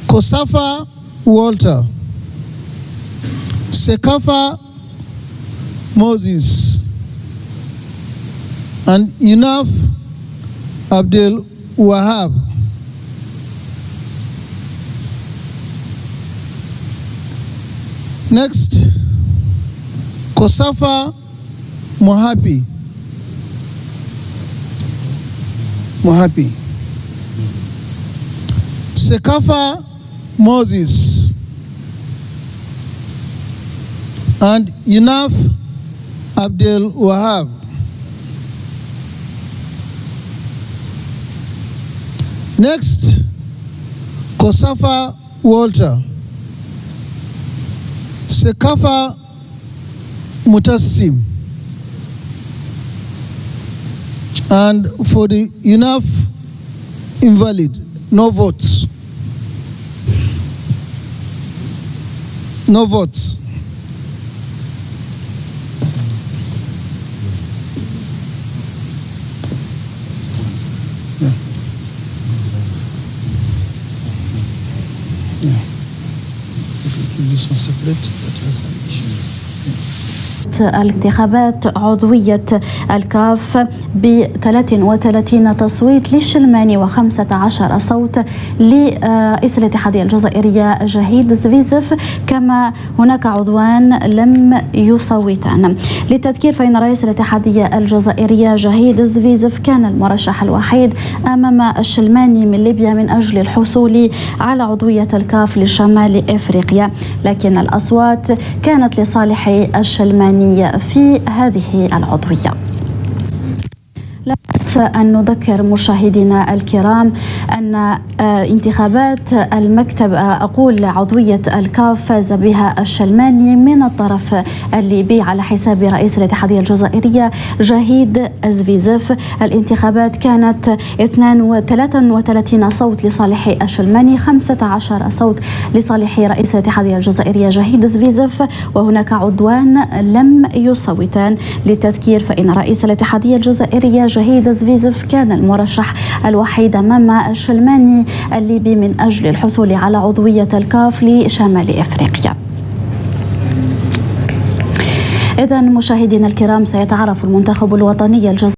Kosafa Walter, Sekafa Moses, and Yunaf Abdel Wahab. Next, Kosafa Mohapi. Sekafa Moses and Yunaf Abdel Wahab. Next, Kosafa Walter, Sekafa Mutassim, and for the Yunaf invalid, no votes. No votes. الانتخابات عضوية الكاف ب 33 تصويت للشلماني و15 صوت لرئيس الاتحادية الجزائرية جهيد زفيزف، كما هناك عضوان لم يصوتان. للتذكير فإن رئيس الاتحادية الجزائرية جهيد زفيزف كان المرشح الوحيد أمام الشلماني من ليبيا من أجل الحصول على عضوية الكاف لشمال إفريقيا، لكن الأصوات كانت لصالح الشلماني في هذه العضوية. لا بأس أن نذكر مشاهدينا الكرام أن انتخابات المكتب عضوية الكاف فاز بها الشلماني من الطرف الليبي على حساب رئيس الاتحادية الجزائرية جهيد زفيزف. الانتخابات كانت 33 صوت لصالح الشلماني، 15 صوت لصالح رئيس الاتحادية الجزائرية جهيد زفيزف، وهناك عضوان لم يصوتان. للتذكير فإن رئيس الاتحادية الجزائرية جهيد زفيزف كان المرشح الوحيد أمام الشلماني الليبي من أجل الحصول على عضوية الكاف لشمال إفريقيا. إذن مشاهدينا الكرام، سيتعرف المنتخب الوطني الجزائري